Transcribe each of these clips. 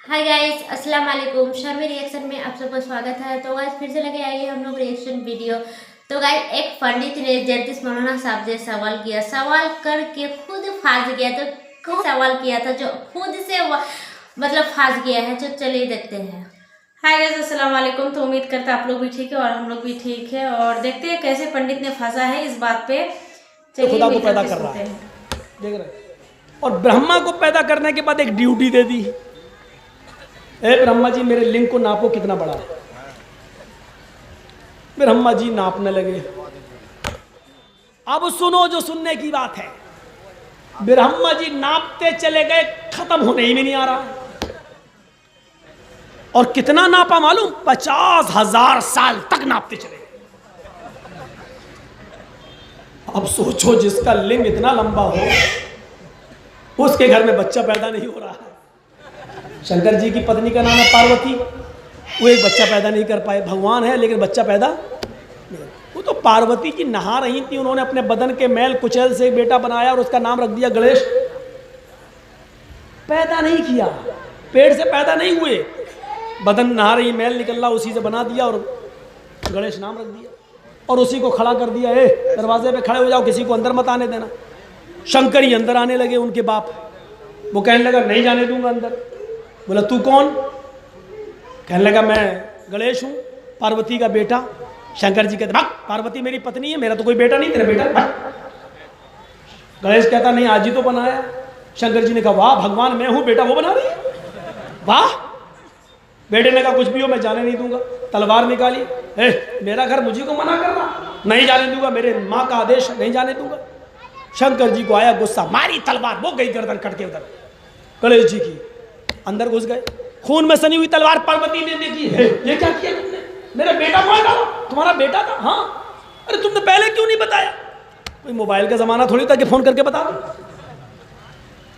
Hi guys, अस्सलाम वालेकुम। शर्मी reaction में आप सबका स्वागत है। तो गाइस फिर से लगे आइए हम लोग रिएक्शन वीडियो। तो गाइस एक पंडित ने जर्दिश मौलाना साहब से सवाल किया, सवाल करके खुद फंस गया। तो क्या सवाल किया था जो खुद से मतलब फंस गया है, जो चलिए देखते हैं। हाय गाइस, अस्सलाम वालेकुम। तो उम्मीद करते हैं आप लोग भी ठीक है और हम लोग भी ठीक है, और देखते हैं कैसे पंडित ने फंसा है इस बात पे। तो खुदा को पैदा मिलकर कर रहा सुनते है, हैं। देख रहे। और ब्रह्मा को पैदा करने के बाद एक ड्यूटी दे दी, ए ब्रह्मा जी मेरे लिंग को नापो कितना बड़ा है। ब्रह्मा जी नापने लगे। अब सुनो जो सुनने की बात है। ब्रह्मा जी नापते चले गए, खत्म होने ही में नहीं आ रहा। और कितना नापा मालूम? 50,000 साल तक नापते चले गए। अब सोचो जिसका लिंग इतना लंबा हो उसके घर में बच्चा पैदा नहीं हो रहा है। शंकर जी की पत्नी का नाम है पार्वती, वो एक बच्चा पैदा नहीं कर पाए। भगवान है लेकिन बच्चा पैदा नहीं। वो तो पार्वती जी नहा रही थी, उन्होंने अपने बदन के मैल कुचैल से एक बेटा बनाया और उसका नाम रख दिया गणेश। पैदा नहीं किया, पेड़ से पैदा नहीं हुए, बदन नहा रही, मैल निकल रहा, उसी से बना दिया और गणेश नाम रख दिया और उसी को खड़ा कर दिया। ए दरवाजे पे खड़े हो जाओ, किसी को अंदर मत आने देना। शंकर ही अंदर आने लगे। उनके बाप वो कहने लगा नहीं जाने दूंगा अंदर। बोला तू कौन? कहने लगा मैं गणेश हूँ, पार्वती का बेटा। शंकर जी कहते भाग, पार्वती मेरी पत्नी है, मेरा तो कोई बेटा नहीं, तेरा बेटा भाग। गणेश कहता नहीं आज ही तो बनाया। शंकर जी ने कहा वाह भगवान, मैं हूँ बेटा वो बना रही है, वाह। बेटे ने कहा कुछ भी हो मैं जाने नहीं दूंगा। तलवार निकाली, मेरा घर मुझे को मना कर रहा, नहीं जाने दूंगा, मेरे माँ का आदेश नहीं जाने दूंगा। शंकर जी को आया गुस्सा, मारी तलवार, वो गई गर्दन कट के उधर गणेश जी की। अंदर घुस गए, खून में सनी हुई तलवार पार्वती ने देखी। ये क्या किया तुमने? मेरा बेटा मार डाला। तुम्हारा बेटा था? हाँ। अरे तुमने पहले क्यों नहीं बताया? कोई मोबाइल का जमाना थोड़ी था कि फोन करके बता दो।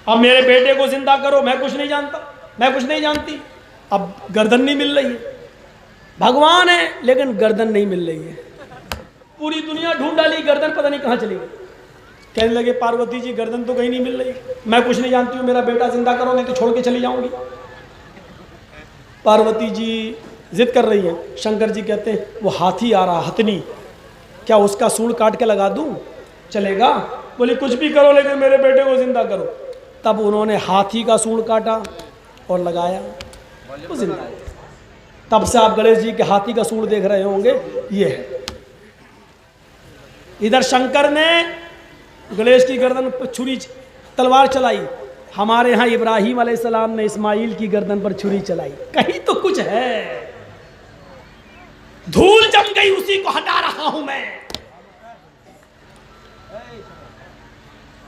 अब मेरे बेटे को जिंदा करो, मैं कुछ नहीं जानता, मैं कुछ नहीं जानती। अब गर्दन नहीं मिल रही है, भगवान है लेकिन गर्दन नहीं मिल रही है। पूरी दुनिया ढूंढ डाली, गर्दन पता नहीं कहाँ चली गई। कहने लगे पार्वती जी गर्दन तो कहीं नहीं मिल रही, मैं कुछ नहीं जानती हूँ, मेरा बेटा जिंदा करो नहीं तो छोड़ के चली जाऊंगी। पार्वती जी जिद कर रही हैं। शंकर जी कहते हैं वो हाथी आ रहा, हथनी, क्या उसका सूंड काट के लगा दूं, चलेगा? बोली कुछ भी करो लेकिन मेरे बेटे को जिंदा करो। तब उन्होंने हाथी का सूंड काटा और लगाया, वो जिंदा। तब से आप गणेश जी के हाथी का सूंड देख रहे होंगे, ये है। इधर शंकर ने गणेश की गर्दन पर छुरी तलवार चलाई, हमारे यहाँ इब्राहिम अलैहिस्सलाम ने इस्माइल की गर्दन पर छुरी चलाई। कहीं तो कुछ है, धूल जम गई उसी को हटा रहा हूं मैं।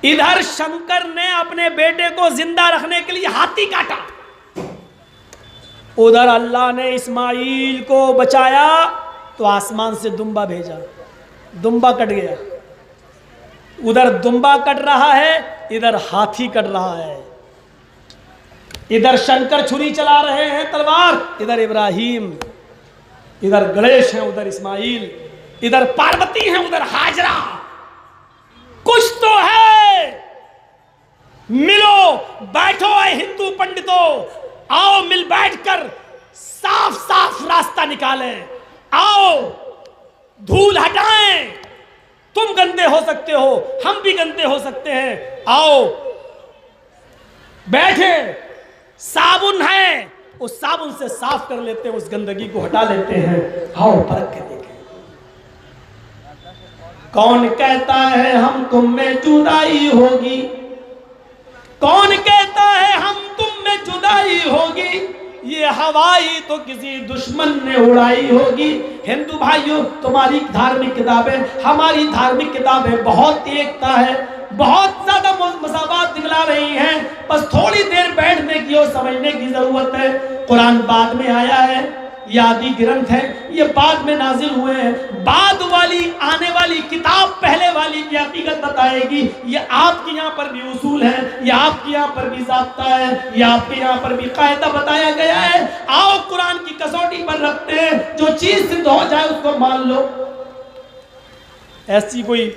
इधर शंकर ने अपने बेटे को जिंदा रखने के लिए हाथी काटा, उधर अल्लाह ने इस्माइल को बचाया तो आसमान से दुम्बा भेजा, दुम्बा कट गया। उधर दुम्बा कट रहा है, इधर हाथी कट रहा है। इधर शंकर छुरी चला रहे हैं तलवार, इधर इब्राहिम, इधर गणेश हैं, उधर इस्माइल, इधर पार्वती हैं, उधर हाजरा। कुछ तो है, मिलो बैठो ऐ हिंदू पंडितों, आओ मिल बैठकर साफ साफ रास्ता निकालें। आओ धूल हटाएं, तुम गंदे हो सकते हो, हम भी गंदे हो सकते हैं। आओ बैठे, साबुन है उस साबुन से साफ कर लेते हैं, उस गंदगी को हटा लेते हैं। आओ परख के देखें। कौन कहता है हम तुम में जुदाई होगी, कौन कहता है हम तुम में जुदाई होगी, ये हवाई तो किसी दुश्मन ने उड़ाई होगी। हिंदू भाइयों, तुम्हारी धार्मिक किताबें हमारी धार्मिक किताबें बहुत एकता है, बहुत ज्यादा मसावत दिखला रही हैं, बस थोड़ी देर बैठने की और समझने की जरूरत है। कुरान बाद में आया है, ये आदि ग्रंथ है, ये बाद में नाजिल हुए हैं। बाद वाली आने वाली किताब पहले वाली की हकीकत बताएगी। ये आपके यहाँ पर भी उसूल है, ये आपके यहाँ पर भी ज़ाब्ता है, ये आपके यहाँ पर भी कायदा बताया गया है। आओ कुरान की कसौटी पर रखते हैं, जो चीज सिद्ध हो जाए उसको मान लो। ऐसी कोई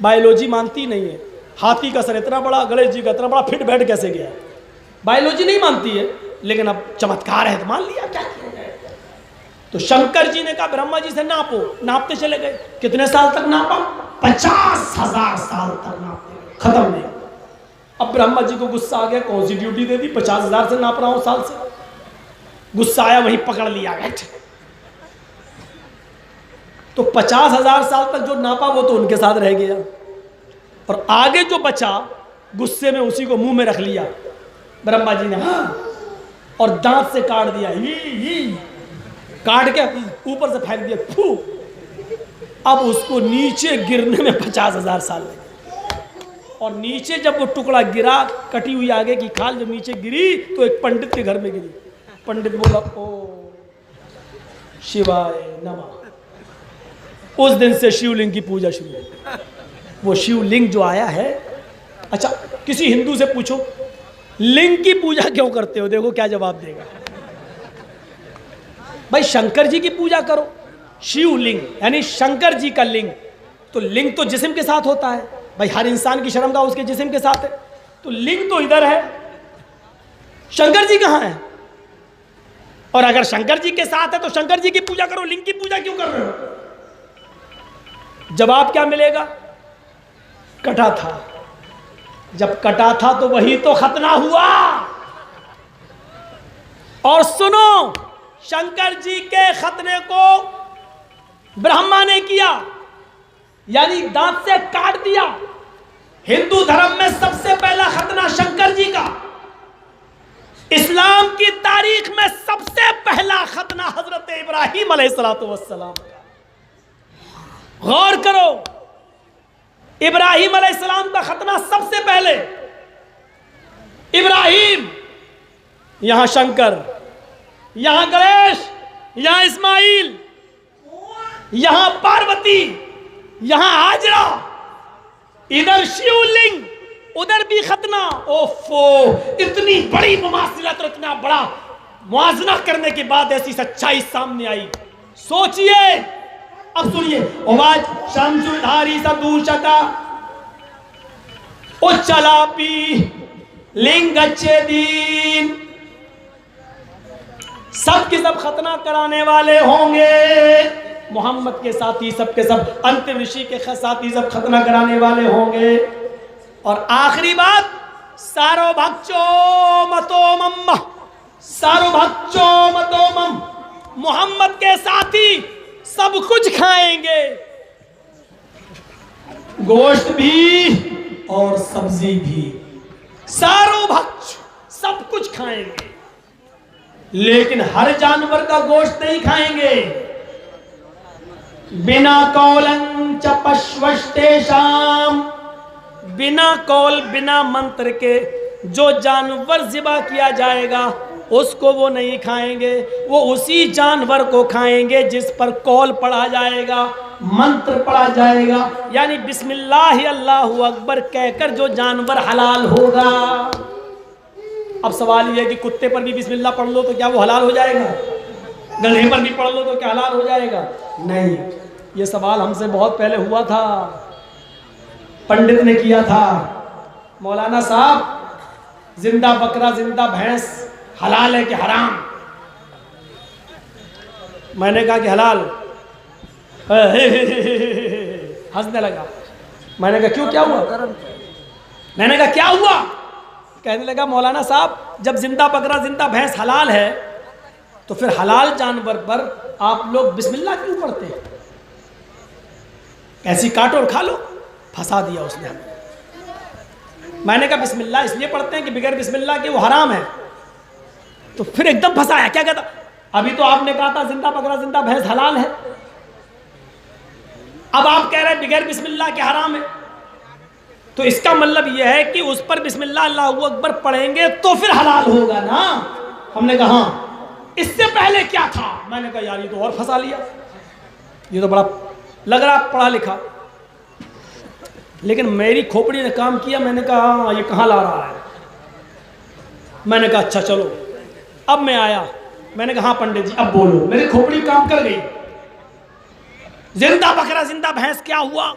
बायोलॉजी मानती नहीं है। हाथी का सर इतना बड़ा, गणेश जी का इतना बड़ा, फिट बैठ कैसे गया? बायोलॉजी नहीं मानती है। लेकिन अब चमत्कार है तो मान लिया, क्या किया जाए। तो शंकर जी ने कहा ब्रह्मा जी से नापो, नापते चले गए। कितने साल तक नापा? 50,000 साल तक नापते, खत्म नहीं। अब ब्रह्मा जी को गुस्सा आ गया, कौन सी ड्यूटी दे दी, 50,000 से नाप रहा हूं साल से। गुस्सा आया, वहीं पकड़ लिया गया। तो 50,000 साल तक जो नापा वो तो उनके साथ रह गया, और आगे जो बचा गुस्से में उसी को मुंह में रख लिया ब्रह्मा जी ने, हाँ, और दांत से काट दिया, ही काट के ऊपर से फेंक दिया, फू। अब उसको नीचे गिरने में 50,000 साल लगे, और नीचे जब वो टुकड़ा गिरा, कटी हुई आगे की खाल जब नीचे गिरी तो एक पंडित के घर में गिरी। पंडित बोला, ओ शिवाय नमः। उस दिन से शिवलिंग की पूजा शुरू हुई। वो शिवलिंग जो आया है, अच्छा किसी हिंदू से पूछो लिंग की पूजा क्यों करते हो, देखो क्या जवाब देगा। भाई शंकर जी की पूजा करो, शिवलिंग यानी शंकर जी का लिंग। तो लिंग तो जिस्म के साथ होता है, भाई हर इंसान की शर्मगाह उसके जिस्म के साथ है, तो लिंग तो इधर है, शंकर जी कहां है? और अगर शंकर जी के साथ है तो शंकर जी की पूजा करो, लिंग की पूजा क्यों कर रहे हो? जवाब क्या मिलेगा? कटा था। जब कटा था तो वही तो खतना हुआ। और सुनो, शंकर जी के खतने को ब्रह्मा ने किया, यानी दांत से काट दिया। हिंदू धर्म में सबसे पहला खतना शंकर जी का। इस्लाम की तारीख में सबसे पहला खतना हजरत इब्राहिम अलैहिस्सलातु वस्सलाम का। गौर करो, इब्राहिम अलैहिस्सलाम का खतना सबसे पहले। इब्राहिम, यहां शंकर, यहां गणेश, यहां इस्माइल, यहां पार्वती, यहां हाजरा, इधर शिवलिंग, उधर भी खतना। ओफो, इतनी बड़ी मुमासिलत और इतना बड़ा मुआजना करने के बाद ऐसी सच्चाई सामने आई। सोचिए, अब सुनिए, आवाज शमसुधारी सदूषका उच्चलापी लिंगच्छेदीन। सब के सब खतना कराने वाले होंगे, मोहम्मद के साथी सब के सब, अंतिम ऋषि के साथी सब खतना कराने वाले होंगे। और आखिरी बात, सारो भक्चो मतो मम्मा, सारो भक्चो मतो मम, मोहम्मद के साथी सब कुछ खाएंगे, गोश्त भी और सब्जी भी, सारो भक्ष सब कुछ खाएंगे, लेकिन हर जानवर का गोश्त नहीं खाएंगे। बिना कौलं च पश्वस्तेषाम, बिना कौल बिना मंत्र के जो जानवर ज़िबा किया जाएगा उसको वो नहीं खाएंगे। वो उसी जानवर को खाएंगे जिस पर कौल पढ़ा जाएगा, मंत्र पढ़ा जाएगा, यानी बिस्मिल्लाह अल्लाहु अकबर कहकर जो जानवर हलाल होगा। अब सवाल ये है कि कुत्ते पर भी बिस्मिल्लाह पढ़ लो तो क्या वो हलाल हो जाएगा? गधे पर भी पढ़ लो तो क्या हलाल हो जाएगा? नहीं। ये सवाल हमसे बहुत पहले हुआ था, पंडित ने किया था, मौलाना साहब जिंदा बकरा जिंदा भैंस हलाल है कि हराम? मैंने कहा कि हलाल। हंसने लगा। मैंने कहा क्यों, क्या हुआ? मैंने कहा क्या हुआ? कहने लगा मौलाना साहब जब जिंदा बकरा जिंदा भैंस हलाल है तो फिर हलाल जानवर पर आप लोग बिस्मिल्लाह क्यों पढ़ते हैं? ऐसी काटो और खा लो। फंसा दिया उसने हमें। मैंने कहा बिस्मिल्लाह इसलिए पढ़ते हैं कि बगैर बिस्मिल्लाह के वो हराम है। तो फिर एकदम फंसाया। क्या कहता? अभी तो आपने कहा था जिंदा बकरा जिंदा भैंस हलाल है, अब आप कह रहे हैं बगैर बिस्मिल्लाह के हराम है। तो इसका मतलब यह है कि उस पर बिस्मिल्लाह अल्लाहु अकबर पढ़ेंगे तो फिर हलाल होगा ना। हमने कहा हाँ। इससे पहले क्या था? मैंने कहा यार ये तो और फंसा लिया, ये तो बड़ा लग रहा पढ़ा लिखा। लेकिन मेरी खोपड़ी ने काम किया। मैंने कहा हाँ ये कहाँ ला रहा है? मैंने कहा अच्छा चलो। अब मैं आया, मैंने कहा हाँ पंडित जी अब बोलो। मेरी खोपड़ी काम कर गई। जिंदा बकरा जिंदा भैंस क्या हुआ?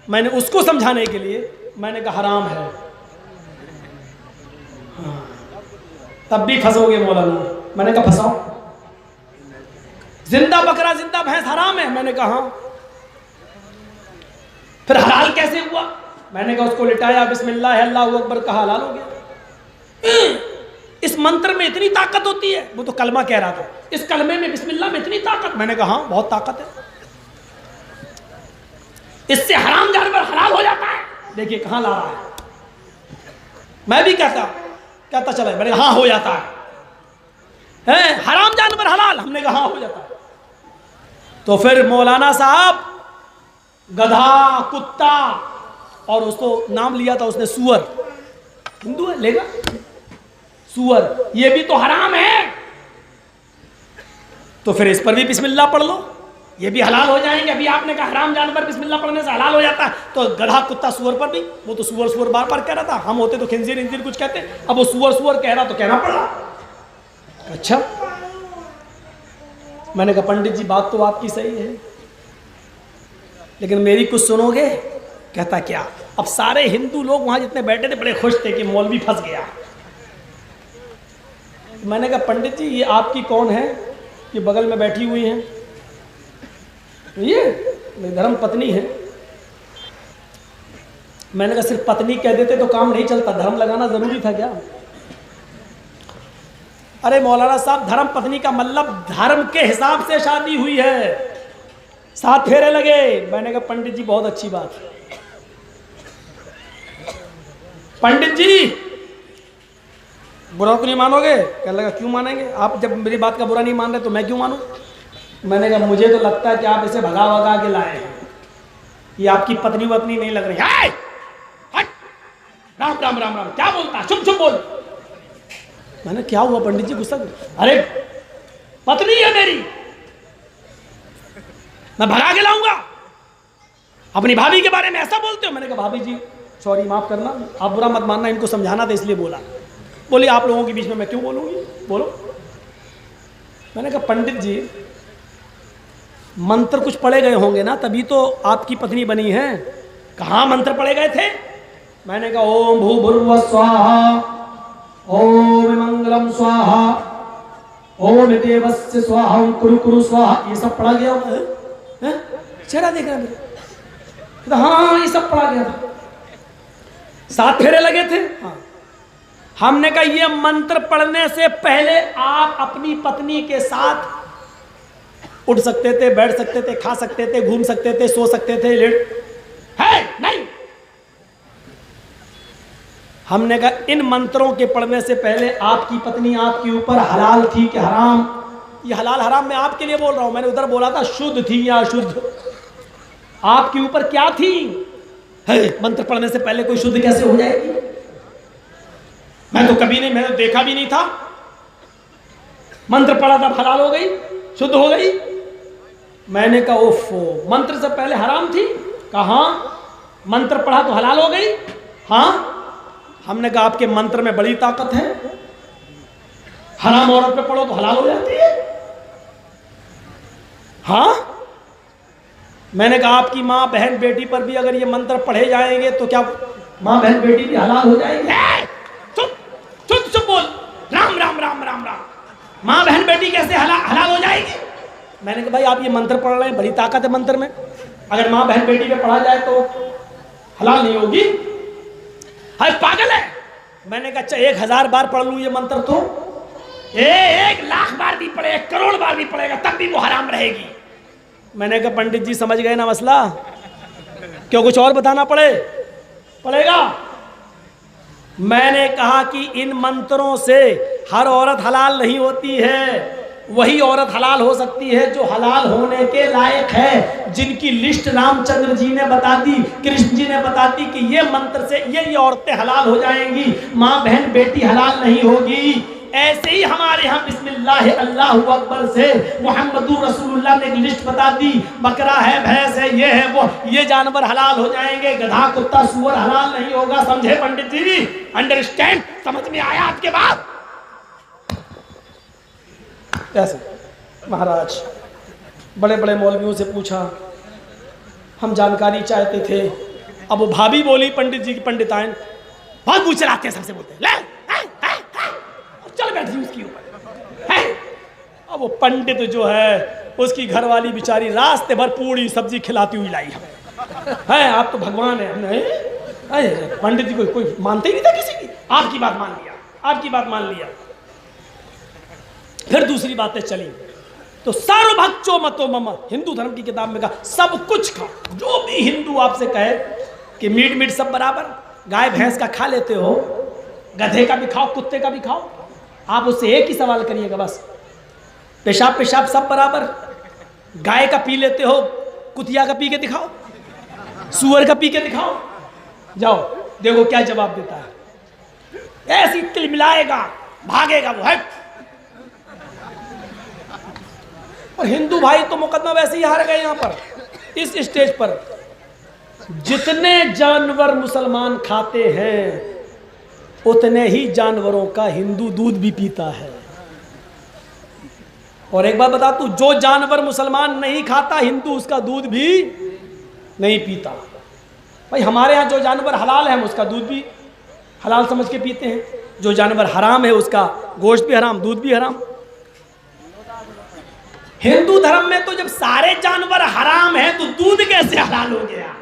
मैंने उसको समझाने के लिए मैंने कहा हराम है। हाँ। तब भी फंसोगे मौलाना। मैंने कहा फंसाओ। जिंदा बकरा जिंदा भैंस हराम है? मैंने कहा हाँ। फिर हलाल कैसे हुआ? मैंने कहा उसको लिटाया, बिस्मिल्लाह अल्लाहू अकबर कहा, हलाल हो गया। इस मंत्र में इतनी ताकत होती है? वो तो कलमा कह रहा था, इस कलमे में बिस्मिल्लाह में इतनी ताकत? मैंने कहा हाँ बहुत ताकत है, इससे हराम जानवर हलाल हो जाता है। देखिए कहां ला रहा है। मैं भी कहता चला, मैंने हाँ हो जाता है हराम जानवर हलाल? हमने कहा हाँ हो जाता है। तो फिर मौलाना साहब गधा, कुत्ता, और उसको नाम लिया था उसने सूअर, हिंदू है लेगा सूअर, ये भी तो हराम है, तो फिर इस पर भी बिस्मिल्लाह पढ़ लो, ये भी हलाल हो जाएंगे। अभी आपने कहा हराम जानवर बिस्मिल्लाह पढ़ने से हलाल हो जाता है, तो गधा, कुत्ता, सूअर पर भी, वो तो सूअर बार बार कह रहा था, हम होते तो खिंजीर इंजीर कुछ कहते, अब वो सूअर कह रहा तो कहना पड़ रहा। अच्छा, मैंने कहा पंडित जी बात तो आपकी सही है, लेकिन मेरी कुछ सुनोगे? कहता क्या? अब सारे हिंदू लोग वहां जितने बैठे थे बड़े खुश थे कि मौलवी फंस गया। मैंने कहा पंडित जी ये आपकी कौन है? ये बगल में बैठी हुई हैं, ये मेरी धर्म पत्नी है। मैंने कहा सिर्फ पत्नी कह देते तो काम नहीं चलता, धर्म लगाना जरूरी था क्या? अरे मौलाना साहब धर्म पत्नी का मतलब धर्म के हिसाब से शादी हुई है, 7 फेरे लगे। मैंने कहा पंडित जी बहुत अच्छी बात है। पंडित जी बुरा तो नहीं मानोगे? कहने लगा क्यों मानेंगे, आप जब मेरी बात का बुरा नहीं मान रहे तो मैं क्यों मानूं? मैंने कहा मुझे तो लगता है कि आप इसे भगा के लाए हैं, ये आपकी पत्नी वत्नी नहीं लग रही है। हट! राम राम राम राम, क्या बोलता, चुप चुप बोल। मैंने क्या हुआ पंडित जी गुस्सा? अरे पत्नी है मेरी, मैं भगा के लाऊंगा, अपनी भाभी के बारे में ऐसा बोलते हो? मैंने कहा भाभी जी सॉरी माफ करना, आप बुरा मत मानना, इनको समझाना था इसलिए बोला। बोली आप लोगों के बीच में मैं क्यों बोलूंगी, बोलो। मैंने कहा पंडित जी मंत्र कुछ पढ़े गए होंगे ना, तभी तो आपकी पत्नी बनी है। कहाँ मंत्र पढ़े गए थे? मैंने कहा ओम भूर्भुवः स्वाहा, ओम मंगलम स्वाहा, ओम देवस्य स्वाहा, ओम कुरु कुरु स्वाहा, ये सब पढ़ा गया है? चेहरा देख रहा मेरा, हाँ ये सब पढ़ा गया था, 7 फेरे लगे थे। हाँ। हमने कहा ये मंत्र पढ़ने से पहले आप अपनी पत्नी के साथ उठ सकते थे, बैठ सकते थे, खा सकते थे, घूम सकते थे, सो सकते थे, है नहीं? हमने कहा इन मंत्रों के पढ़ने से पहले आपकी पत्नी आपके ऊपर हलाल थी कि हराम? ये हलाल हराम मैं आपके लिए बोल रहा हूं, मैंने उधर बोला था शुद्ध थी या अशुद्ध। आपके ऊपर क्या थी? है मंत्र पढ़ने से पहले कोई शुद्ध कैसे हो जाएगी? मैं तो कभी नहीं, मैंने देखा भी नहीं था। मंत्र पढ़ा था हलाल हो गई, शुद्ध हो गई। मैंने कहा ओफो, मंत्र से पहले हराम थी? कहा मंत्र पढ़ा तो हलाल हो गई। हाँ, हमने कहा आपके मंत्र में बड़ी ताकत है, हराम औरत पे पढ़ो तो हलाल हो जाती है। हाँ, मैंने कहा आपकी माँ बहन बेटी पर भी अगर ये मंत्र पढ़े जाएंगे तो क्या माँ बहन बेटी भी हलाल हो जाएंगे? चुप चुप चुप बोल, राम राम राम राम राम, माँ बहन बेटी कैसे हलाल हो जाएगी? मैंने कहा भाई आप ये मंत्र पढ़ रहे हैं, बड़ी ताकत है मंत्र में, अगर माँ बहन बेटी पे पढ़ा जाए तो हलाल नहीं होगी? अरे पागल है। मैंने कहा अच्छा 1000 बार पढ़ लूं ये मंत्र तो 1 लाख बार भी पढ़े, 1 करोड़ बार भी पढ़ेगा तब भी वो हराम रहेगी। मैंने कहा पंडित जी समझ गए ना मसला, क्यों कुछ और बताना पड़ेगा? मैंने कहा कि इन मंत्रों से हर औरत हलाल नहीं होती है, वही औरत हलाल हो सकती है जो हलाल होने के लायक है, जिनकी लिस्ट रामचंद्र जी ने बता दी, कृष्ण जी ने बता दी कि ये मंत्र से ये औरतें हलाल हो जाएंगी, माँ बहन बेटी हलाल नहीं होगी। ऐसे ही हमारे यहाँ बिस्मिल्लाह अल्लाहु अकबर से मुहम्मदुर रसूलुल्लाह ने एक लिस्ट बता दी, बकरा है, भैंस है, ये है वो, ये जानवर हलाल हो जाएंगे, गधा कुत्ता सूअर हलाल नहीं होगा। समझे पंडित जी? अंडरस्टैंड? समझ में आया आपके बात? कैसे महाराज बड़े बड़े मौलवियों से पूछा, हम जानकारी चाहते थे। अब वो भाभी बोली पंडित जी की पंडिताइन बहुत पूछ चलाते हैं, सबसे बोलते हैं ले, चल बैठ अब वो पंडित जो है उसकी घरवाली बेचारी रास्ते भर पूरी सब्जी खिलाती हुई लाई है आप तो भगवान है। नहीं अरे पंडित जी कोई मानते ही नहीं था किसी की, आपकी बात मान लिया, आपकी बात मान लिया। फिर दूसरी बातें चली तो सर्वभक्षो मतो मम, हिंदू धर्म की किताब में कहा सब कुछ खाओ, जो भी हिंदू आपसे कहे कि मीट सब बराबर, गाय भैंस का खा लेते हो, गधे का भी खाओ, कुत्ते का भी खाओ, आप उससे एक ही सवाल करिएगा बस, पेशाब सब बराबर, गाय का पी लेते हो, कुतिया का पी के दिखाओ, सुअर का पी के दिखाओ, जाओ देखो क्या जवाब देता है। ऐसी तिलमिलाएगा, भागेगा वो है। और हिंदू भाई तो मुकदमा वैसे ही हार गए यहां पर इस स्टेज पर। जितने जानवर मुसलमान खाते हैं उतने ही जानवरों का हिंदू दूध भी पीता है। और एक बात बता तू, जो जानवर मुसलमान नहीं खाता हिंदू उसका दूध भी नहीं पीता। भाई हमारे यहाँ जो जानवर हलाल है हम उसका दूध भी हलाल समझ के पीते हैं, जो जानवर हराम है उसका गोश्त भी हराम, दूध भी हराम। हिंदू धर्म में तो जब सारे जानवर हराम हैं तो दूध कैसे हलाल हो गया?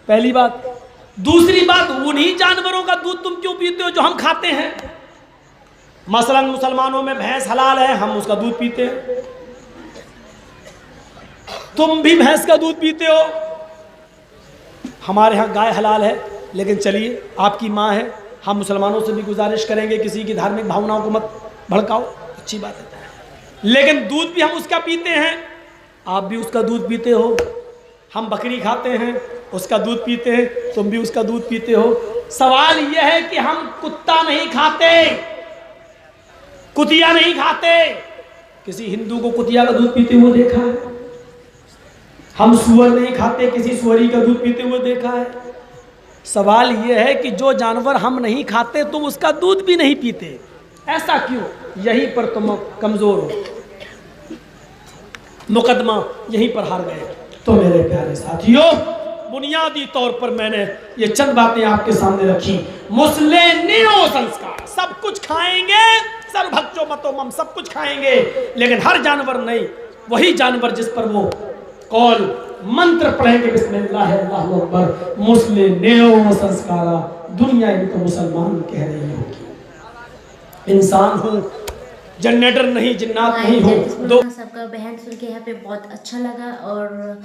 पहली बात। दूसरी बात, उन्हीं जानवरों का दूध तुम क्यों पीते हो जो हम खाते हैं? मसलन मुसलमानों में भैंस हलाल है, हम उसका दूध पीते हैं, तुम भी भैंस का दूध पीते हो। हमारे यहाँ गाय हलाल है, लेकिन चलिए आपकी माँ है, हम मुसलमानों से भी गुजारिश करेंगे किसी की धार्मिक भावनाओं को मत भड़काओ, अच्छी बात है, लेकिन दूध भी हम उसका पीते हैं, आप भी उसका दूध पीते हो। हम बकरी खाते हैं, उसका दूध पीते हैं, तुम भी उसका दूध पीते हो। सवाल यह है कि हम कुत्ता नहीं खाते, कुतिया नहीं खाते। किसी हिंदू को कुतिया का दूध पीते हुए देखा है? हम सुअर नहीं खाते, किसी सुअरी का दूध पीते हुए देखा है? सवाल यह है कि जो जानवर हम नहीं खाते तुम उसका दूध भी नहीं पीते, ऐसा क्यों? यहीं पर तुम कमजोर हो, मुकदमा यहीं पर हार गए। तो मेरे प्यारे साथियों, बुनियादी तौर पर मैंने ये चंद बातें आपके सामने रखी। मुस्लिम संस्कार, सब कुछ खाएंगे, सर्वभक्षो मतो मम, सब कुछ खाएंगे, लेकिन हर जानवर नहीं, वही जानवर जिस पर वो कौल मंत्र पढ़ेंगे बिस्मिल्लाह अल्लाहु अकबर, मुस्लिम संस्कारा, दुनिया इनको मुसलमान कह रही होगी। इंसान हूँ, जनरेटर नहीं, जिन्नात नहीं हूँ। दो सबका बहन सुन के यहाँ पे बहुत अच्छा लगा। और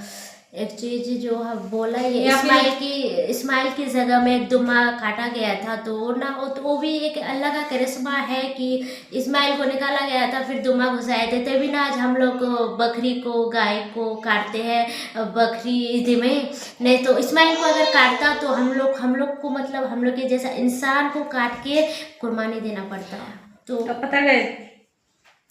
एक चीज जो है बोला, ये इस्माइल की जगह में दुमा काटा गया था, तो ना वो भी एक अल्लाह का करिश्मा है कि इस्माइल को निकाला गया था, फिर दुमा घुसाए थे, तभी ना आज हम लोग बकरी को, गाय को काटते हैं बकरी ईद में। नहीं तो इस्माइल को अगर काटता तो हम लोग को मतलब हम लोग के जैसा इंसान को काट के कुर्बानी देना पड़ता। तो पता है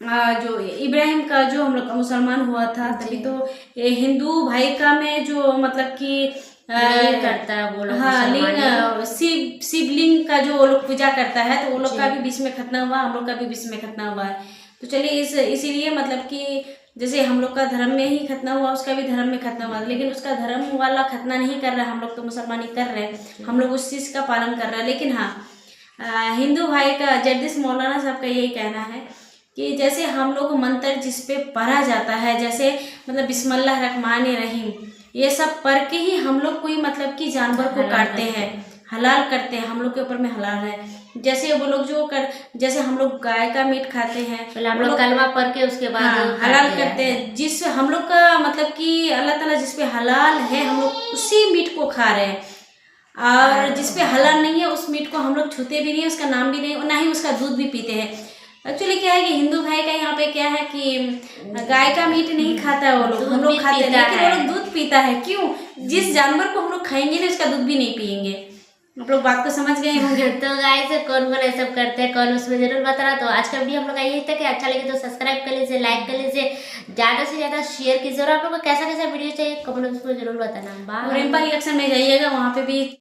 जो इब्राहिम का जो हम लोग का मुसलमान हुआ था, तभी तो ये हिंदू भाई का में जो मतलब कि करता है वो लोग, हाँ, लिंग शिवलिंग का जो वो लोग पूजा करता है, तो वो लोग का भी बीच में खतना हुआ, हम लोग का भी बीच में खतना हुआ है। तो चलिए इसीलिए मतलब कि जैसे हम लोग का धर्म में ही खतना हुआ, उसका भी धर्म में खतना हुआ, लेकिन उसका धर्म वाला खतना नहीं कर रहा, हम लोग तो मुसलमानी कर रहे हैं, हम लोग उस चीज़ का पालन कर रहे हैं। लेकिन हाँ, हिंदू भाई का जर्दिस मौलाना साहब का यही कहना है कि जैसे हम लोग मंत्र जिस पे पढ़ा जाता है, जैसे मतलब बिस्मिल्लाह रहमान रहीम, ये सब पढ़ के ही हम लोग कोई मतलब कि जानवर को काटते हैं, हलाल करते हैं, हम लोग के ऊपर में हलाल है। जैसे वो लोग जैसे हम लोग गाय का मीट खाते हैं, पहले हम लोग कलमा पढ़ के उसके बाद हलाल करते हैं। जिस हम लोग का मतलब कि अल्लाह ताला जिस पे हलाल है हम लोग उसी मीट को खा रहे हैं, और जिस पे हलाल नहीं है उस मीट को हम लोग छूते भी नहीं, उसका नाम भी नहीं, ना ही उसका दूध भी पीते हैं। एक्चुअली क्या है कि हिंदू भाई का यहाँ पे क्या है कि गाय का मीट नहीं खाता है वो लोग, हम लोग खाते हैं, लेकिन वो लोग दूध पीता है। क्यों? जिस जानवर को हम लोग खाएंगे ना उसका दूध भी नहीं पियेंगे। आप लोग बात को समझ गए होंगे। तो गाइस कौन कौन ये सब करते हैं, कौन उसमें जरूर बताना। तो आज का वीडियो हम लोग यही तक है, अच्छा लगे तो सब्सक्राइब कर लीजिए, लाइक कर लीजिए, ज़्यादा से ज़्यादा शेयर कीजिए, और आप लोग को कैसा कैसा वीडियो चाहिए कमेंट में जरूर बताना। और रिम्पल रिएक्शन में जाइएगा, वहाँ पे भी